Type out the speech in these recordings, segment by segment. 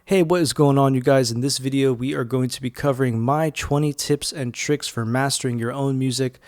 Hey, what is going on, you guys? In this video, we are going to be covering my 20 tips and tricks for mastering your own music.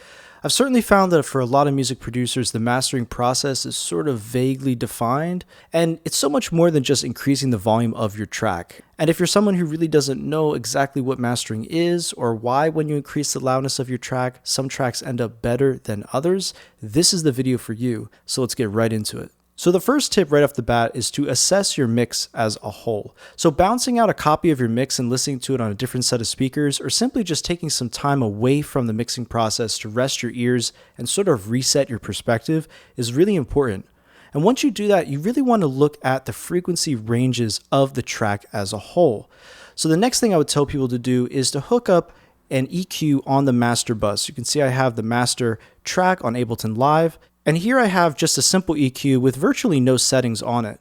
I've certainly found that for a lot of music producers, the mastering process is sort of vaguely defined, and it's so much more than just increasing the volume of your track. And if you're someone who really doesn't know exactly what mastering is or why when you increase the loudness of your track, some tracks end up better than others, this is the video for you. So let's get right into it. So the first tip right off the bat is to assess your mix as a whole. So bouncing out a copy of your mix and listening to it on a different set of speakers, or simply just taking some time away from the mixing process to rest your ears and sort of reset your perspective is really important. And once you do that, you really want to look at the frequency ranges of the track as a whole. So the next thing I would tell people to do is to hook up an EQ on the master bus. You can see I have the master track on Ableton Live. And here I have just a simple EQ with virtually no settings on it.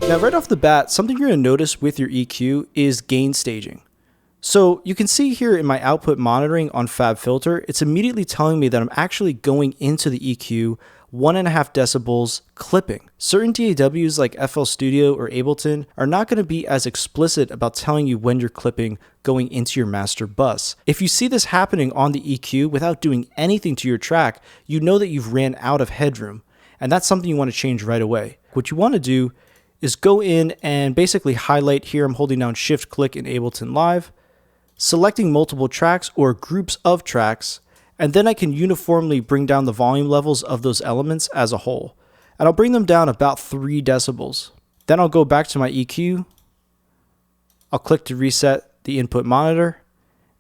Now right off the bat, something you're going to notice with your EQ is gain staging. So you can see here in my output monitoring on FabFilter, it's immediately telling me that I'm actually going into the EQ 1.5 decibels clipping. Certain DAWs like FL Studio or Ableton are not going to be as explicit about telling you when you're clipping going into your master bus. If you see this happening on the EQ without doing anything to your track, you know that you've ran out of headroom, and that's something you want to change right away. What you want to do is go in and basically highlight here. I'm holding down Shift click in Ableton Live, selecting multiple tracks or groups of tracks, and then I can uniformly bring down the volume levels of those elements as a whole. And I'll bring them down about 3 decibels. Then I'll go back to my EQ. I'll click to reset the input monitor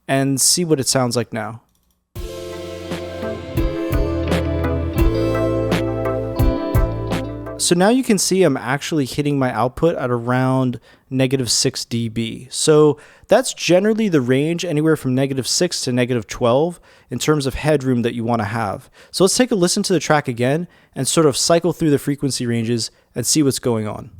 and see what it sounds like now. So now you can see I'm actually hitting my output at around -6 dB. So that's generally the range, anywhere from -6 to -12 in terms of headroom that you want to have. So let's take a listen to the track again and sort of cycle through the frequency ranges and see what's going on.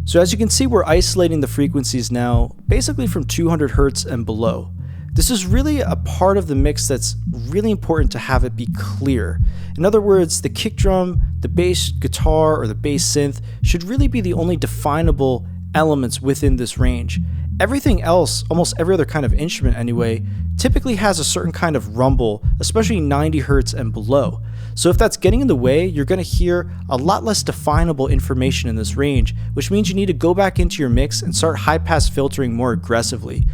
So as you can see, we're isolating the frequencies now basically from 200 Hertz and below. This is really a part of the mix that's really important to have it be clear. In other words, the kick drum, the bass guitar, or the bass synth should really be the only definable elements within this range. Everything else, almost every other kind of instrument anyway, typically has a certain kind of rumble, especially 90 Hertz and below. So if that's getting in the way, you're going to hear a lot less definable information in this range, which means you need to go back into your mix and start high pass filtering more aggressively.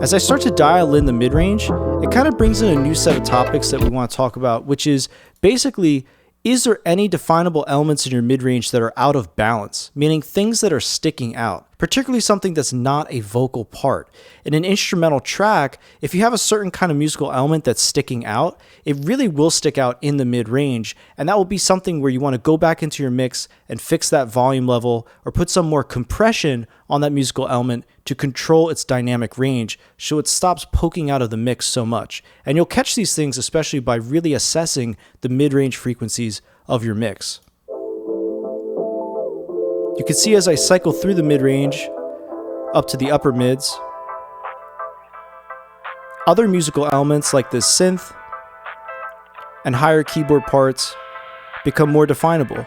As I start to dial in the mid-range, it kind of brings in a new set of topics that we want to talk about, which is basically, is there any definable elements in your mid-range that are out of balance, meaning things that are sticking out, particularly something that's not a vocal part. In an instrumental track, if you have a certain kind of musical element that's sticking out, it really will stick out in the mid-range, and that will be something where you want to go back into your mix and fix that volume level or put some more compression on that musical element to control its dynamic range so it stops poking out of the mix so much. And you'll catch these things especially by really assessing the mid-range frequencies of your mix. You can see as I cycle through the mid-range up to the upper mids, other musical elements like this synth and higher keyboard parts become more definable.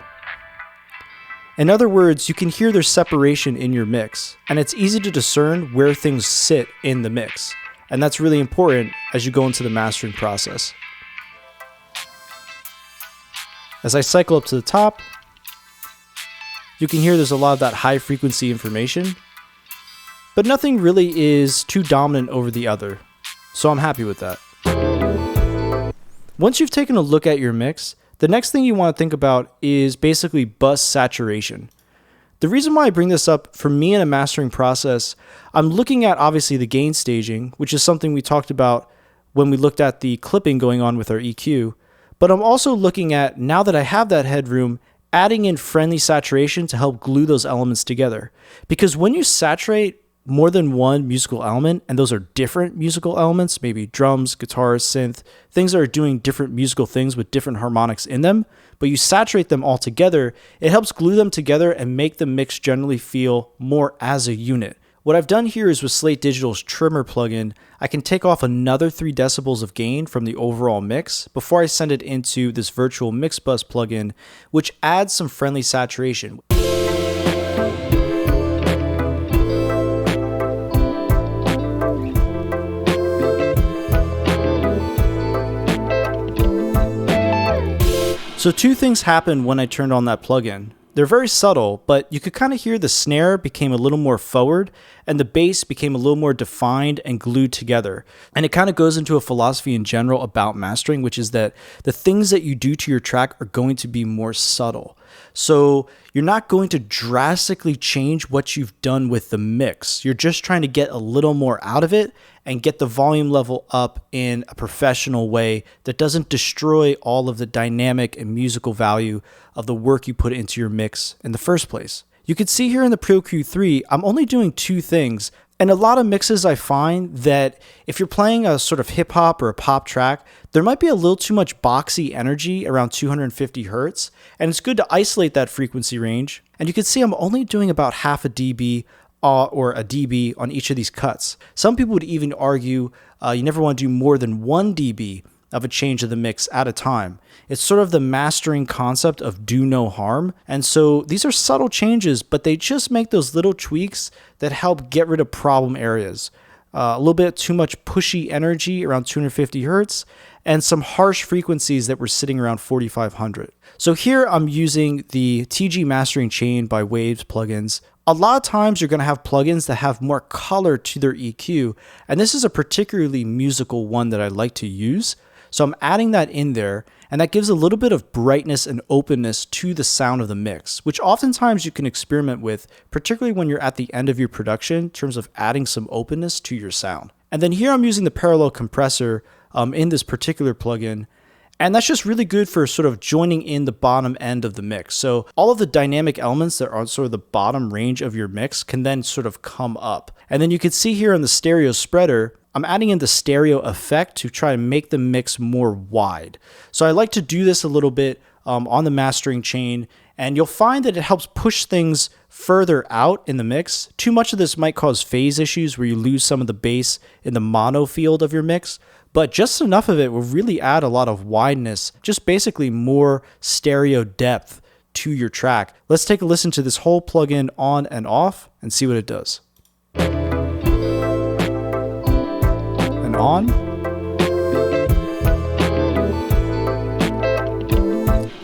In other words, you can hear their separation in your mix, and it's easy to discern where things sit in the mix. And that's really important as you go into the mastering process. As I cycle up to the top, you can hear there's a lot of that high frequency information, but nothing really is too dominant over the other. So I'm happy with that. Once you've taken a look at your mix, the next thing you want to think about is basically bus saturation. The reason why I bring this up for me in a mastering process, I'm looking at obviously the gain staging, which is something we talked about when we looked at the clipping going on with our EQ. But I'm also looking at, now that I have that headroom, adding in friendly saturation to help glue those elements together. Because when you saturate more than one musical element, and those are different musical elements, maybe drums, guitars, synth, things that are doing different musical things with different harmonics in them, but you saturate them all together, it helps glue them together and make the mix generally feel more as a unit, What I've done here is with Slate Digital's Trimmer plugin, I can take off another 3 decibels of gain from the overall mix before I send it into this virtual mix bus plugin, which adds some friendly saturation. So 2 things happened when I turned on that plugin. They're very subtle, but you could kind of hear the snare became a little more forward and the bass became a little more defined and glued together. And it kind of goes into a philosophy in general about mastering, which is that the things that you do to your track are going to be more subtle. So you're not going to drastically change what you've done with the mix. You're just trying to get a little more out of it and get the volume level up in a professional way that doesn't destroy all of the dynamic and musical value of the work you put into your mix in the first place. You can see here in the Pro Q3, I'm only doing 2 things. And a lot of mixes I find that if you're playing a sort of hip hop or a pop track, there might be a little too much boxy energy around 250 hertz. And it's good to isolate that frequency range. And you can see I'm only doing about half a dB or a dB on each of these cuts. Some people would even argue you never want to do more than 1 dB of a change of the mix at a time. It's sort of the mastering concept of do no harm. And so these are subtle changes, but they just make those little tweaks that help get rid of problem areas. A little bit too much pushy energy around 250 hertz and some harsh frequencies that were sitting around 4500. So here I'm using the TG Mastering Chain by Waves plugins. A lot of times you're going to have plugins that have more color to their EQ, and this is a particularly musical one that I like to use. So I'm adding that in there, and that gives a little bit of brightness and openness to the sound of the mix, which oftentimes you can experiment with, particularly when you're at the end of your production in terms of adding some openness to your sound. And then here I'm using the parallel compressor in this particular plugin, and that's just really good for sort of joining in the bottom end of the mix. So all of the dynamic elements that are on sort of the bottom range of your mix can then sort of come up. And then you can see here on the stereo spreader, I'm adding in the stereo effect to try to make the mix more wide. So I like to do this a little bit on the mastering chain, and you'll find that it helps push things further out in the mix. Too much of this might cause phase issues where you lose some of the bass in the mono field of your mix, but just enough of it will really add a lot of wideness, just basically more stereo depth to your track. Let's take a listen to this whole plugin on and off and see what it does. And on.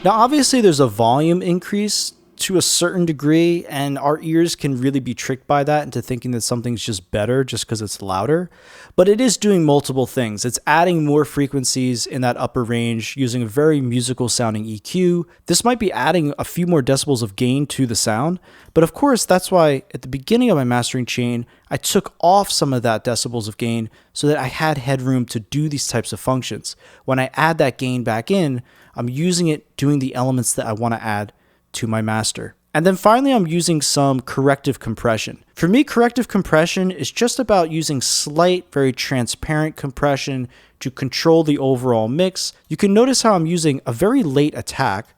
Now obviously there's a volume increase to a certain degree, and our ears can really be tricked by that into thinking that something's just better just because it's louder. But it is doing multiple things. It's adding more frequencies in that upper range using a very musical sounding EQ. This might be adding a few more decibels of gain to the sound. But of course, that's why at the beginning of my mastering chain, I took off some of that decibels of gain so that I had headroom to do these types of functions. When I add that gain back in, I'm using it doing the elements that I want to add to my master. And then finally, I'm using some corrective compression. For me, corrective compression is just about using slight, very transparent compression to control the overall mix. You can notice how I'm using a very late attack,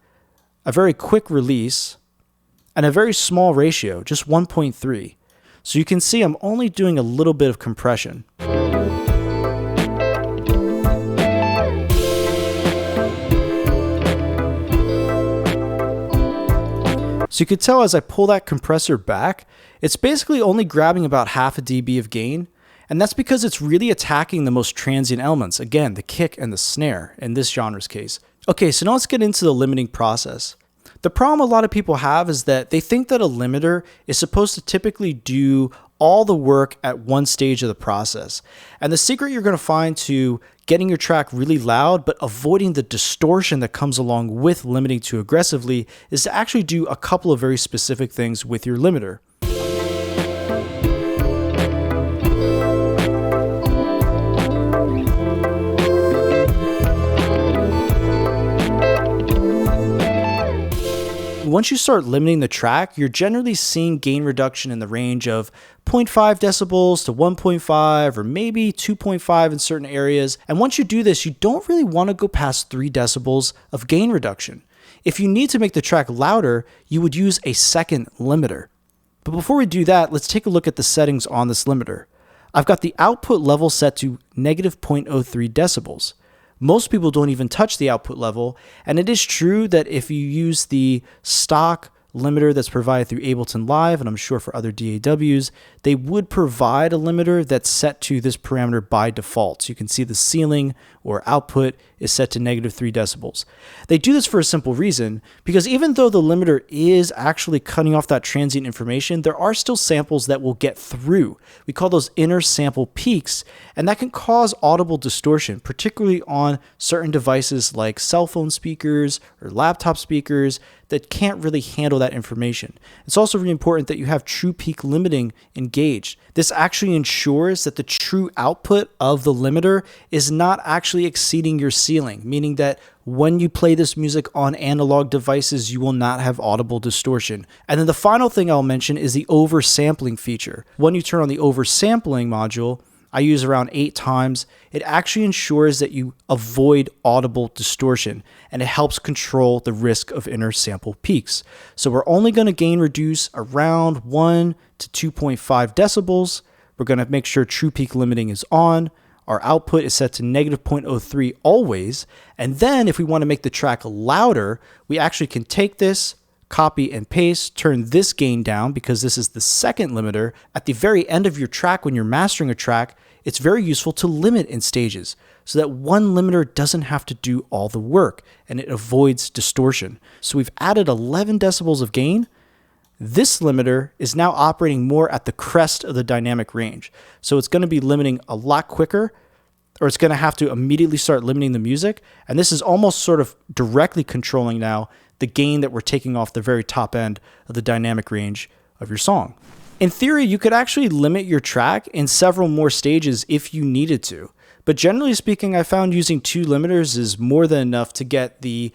a very quick release, and a very small ratio, just 1.3. So you can see I'm only doing a little bit of compression. So you can tell as I pull that compressor back, it's basically only grabbing about half a dB of gain. And that's because it's really attacking the most transient elements. Again, the kick and the snare in this genre's case. Okay, so now let's get into the limiting process. The problem a lot of people have is that they think that a limiter is supposed to typically do all the work at one stage of the process. And the secret you're going to find to getting your track really loud but avoiding the distortion that comes along with limiting too aggressively is to actually do a couple of very specific things with your limiter. Once you start limiting the track, you're generally seeing gain reduction in the range of 0.5 decibels to 1.5 or maybe 2.5 in certain areas. And once you do this, you don't really want to go past 3 decibels of gain reduction. If you need to make the track louder, you would use a second limiter. But before we do that, let's take a look at the settings on this limiter. I've got the output level set to negative 0.03 decibels. Most people don't even touch the output level, and it is true that if you use the stock limiter that's provided through Ableton Live, and I'm sure for other DAWs, they would provide a limiter that's set to this parameter by default. So you can see the ceiling or output is set to negative 3 decibels. They do this for a simple reason, because even though the limiter is actually cutting off that transient information, there are still samples that will get through. We call those intersample peaks, and that can cause audible distortion, particularly on certain devices like cell phone speakers or laptop speakers that can't really handle that information. It's also really important that you have true peak limiting engaged. This actually ensures that the true output of the limiter is not actually exceeding your ceiling, meaning that when you play this music on analog devices, you will not have audible distortion. And then the final thing I'll mention is the oversampling feature. When you turn on the oversampling module, I use around 8 times. It actually ensures that you avoid audible distortion, and it helps control the risk of intersample peaks. So we're only going to gain reduce around 1 to 2.5 decibels. We're going to make sure true peak limiting is on. Our output is set to negative 0.03 always. And then if we want to make the track louder, we actually can take this, copy and paste, turn this gain down because this is the second limiter. At the very end of your track, when you're mastering a track, it's very useful to limit in stages so that one limiter doesn't have to do all the work and it avoids distortion. So we've added 11 decibels of gain. This limiter is now operating more at the crest of the dynamic range. So it's going to be limiting a lot quicker, or it's going to have to immediately start limiting the music. And this is almost sort of directly controlling now the gain that we're taking off the very top end of the dynamic range of your song. In theory, you could actually limit your track in several more stages if you needed to. But generally speaking, I found using 2 limiters is more than enough to get the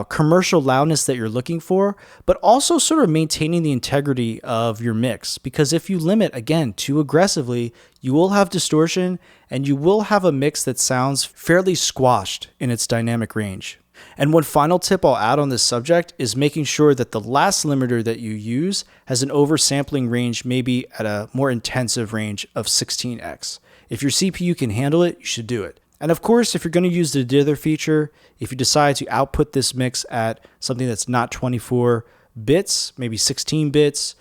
commercial loudness that you're looking for, but also sort of maintaining the integrity of your mix. Because if you limit, again, too aggressively, you will have distortion and you will have a mix that sounds fairly squashed in its dynamic range. And one final tip I'll add on this subject is making sure that the last limiter that you use has an oversampling range, maybe at a more intensive range of 16x. If your CPU can handle it, you should do it. And of course, if you're going to use the Dither feature, if you decide to output this mix at something that's not 24 bits, maybe 16 bits,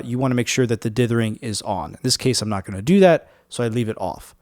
you want to make sure that the dithering is on. In this case, I'm not going to do that, so I leave it off.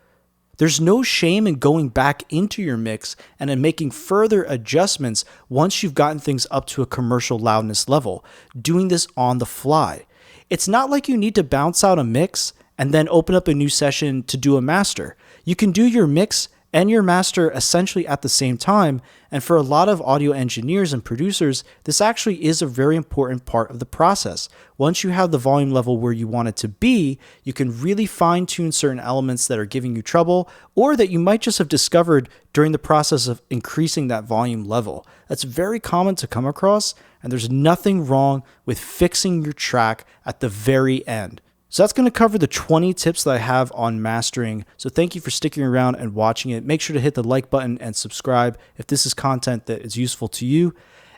There's no shame in going back into your mix and in making further adjustments once you've gotten things up to a commercial loudness level, doing this on the fly. It's not like you need to bounce out a mix and then open up a new session to do a master. You can do your mix and your master essentially at the same time, and for a lot of audio engineers and producers, this actually is a very important part of the process. Once you have the volume level where you want it to be, you can really fine-tune certain elements that are giving you trouble, or that you might just have discovered during the process of increasing that volume level. That's very common to come across, and there's nothing wrong with fixing your track at the very end. So that's going to cover the 20 tips that I have on mastering. So thank you for sticking around and watching it. Make sure to hit the like button and subscribe if this is content that is useful to you.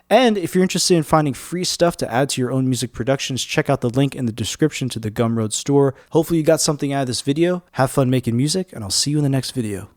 And if you're interested in finding free stuff to add to your own music productions, check out the link in the description to the Gumroad store. Hopefully you got something out of this video. Have fun making music, and I'll see you in the next video.